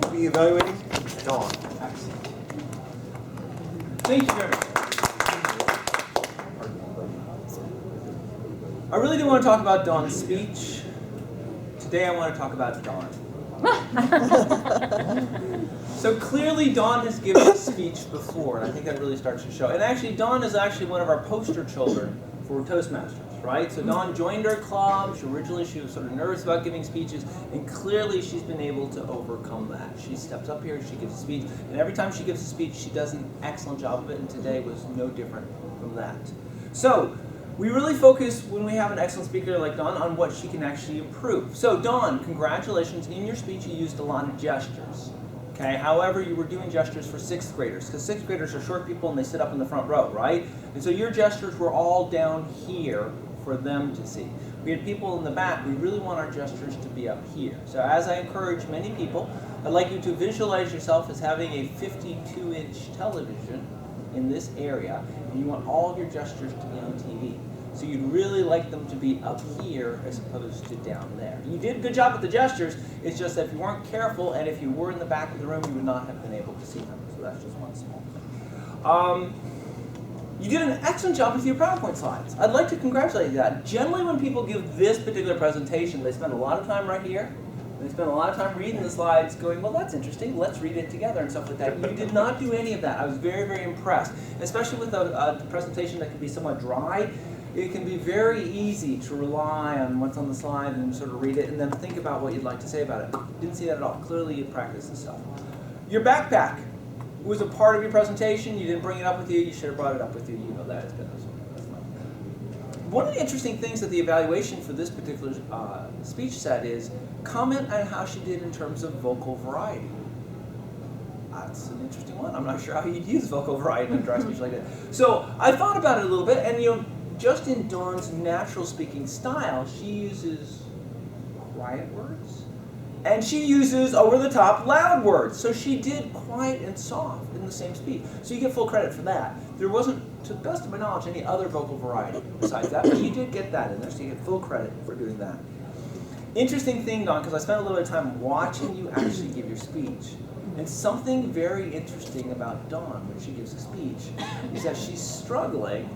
to be evaluating Dawn. Excellent. Thank you very much. I really do want to talk about Dawn's speech. Today I want to talk about Dawn. So clearly Dawn has given a speech before, and I think that really starts to show. And actually, Dawn is actually one of our poster children for Toastmasters, right? So Dawn joined our club. Originally she was sort of nervous about giving speeches, and clearly she's been able to overcome that. She steps up here, she gives a speech, and every time she gives a speech, she does an excellent job of it, and today was no different from that. So we really focus, when we have an excellent speaker like Dawn, on what she can actually improve. So Dawn, congratulations. In your speech, you used a lot of gestures. Okay. However, you were doing gestures for 6th graders, because 6th graders are short people and they sit up in the front row, right? And so your gestures were all down here for them to see. We had people in the back. We really want our gestures to be up here. So as I encourage many people, I'd like you to visualize yourself as having a 52-inch television in this area, and you want all of your gestures to be on TV. So you'd really like them to be up here as opposed to down there. You did a good job with the gestures. It's just that if you weren't careful and if you were in the back of the room, you would not have been able to see them. So that's just one small thing. You did an excellent job with your PowerPoint slides. I'd like to congratulate you on that. Generally, when people give this particular presentation, they spend a lot of time right here. They spend a lot of time reading the slides going, well, that's interesting, let's read it together and stuff like that. You did not do any of that. I was very, very impressed. Especially with a presentation that can be somewhat dry. It can be very easy to rely on what's on the slide and sort of read it and then think about what you'd like to say about it. Didn't see that at all. Clearly you practiced this stuff. Your backpack was a part of your presentation. You didn't bring it up with you. You should have brought it up with you. You know that. That's fine. One of the interesting things that the evaluation for this particular speech said is comment on how she did in terms of vocal variety. That's an interesting one. I'm not sure how you'd use vocal variety in a dry speech like that. So I thought about it a little bit, and just in Dawn's natural speaking style, she uses quiet words, and she uses over-the-top loud words. So she did quiet and soft in the same speech. So you get full credit for that. There wasn't, to the best of my knowledge, any other vocal variety besides that, but you did get that in there, so you get full credit for doing that. Interesting thing, Dawn, because I spent a little bit of time watching you actually give your speech. And something very interesting about Dawn when she gives a speech is that she's struggling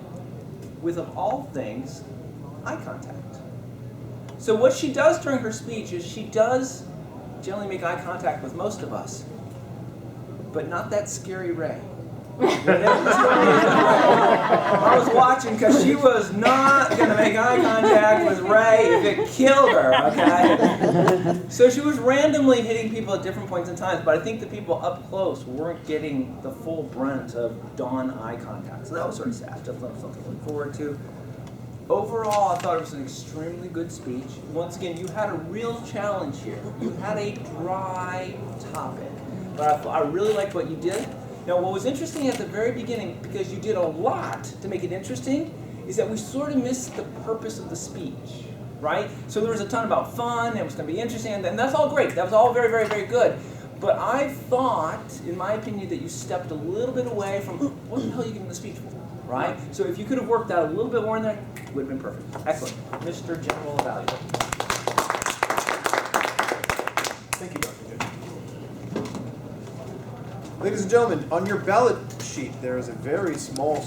with, of all things, eye contact. So what she does during her speech is she does generally make eye contact with most of us, but not that scary Ray. I was watching because she was not going to make eye contact with Ray if it killed her, okay? So she was randomly hitting people at different points in time, but I think the people up close weren't getting the full brunt of Dawn eye contact. So that was sort of sad. Just something to look forward to. Overall, I thought it was an extremely good speech. Once again, you had a real challenge here. You had a dry topic, but I really liked what you did. Now, what was interesting at the very beginning, because you did a lot to make it interesting, is that we sort of missed the purpose of the speech, right? So there was a ton about fun, and it was going to be interesting, and that's all great. That was all very, very, very good. But I thought, in my opinion, that you stepped a little bit away from, what the hell are you giving the speech for, right? So if you could have worked that a little bit more in there, it would have been perfect. Excellent. Mr. General Evaluator. Thank you, Dr. Jim. Ladies and gentlemen, on your ballot sheet there is a very small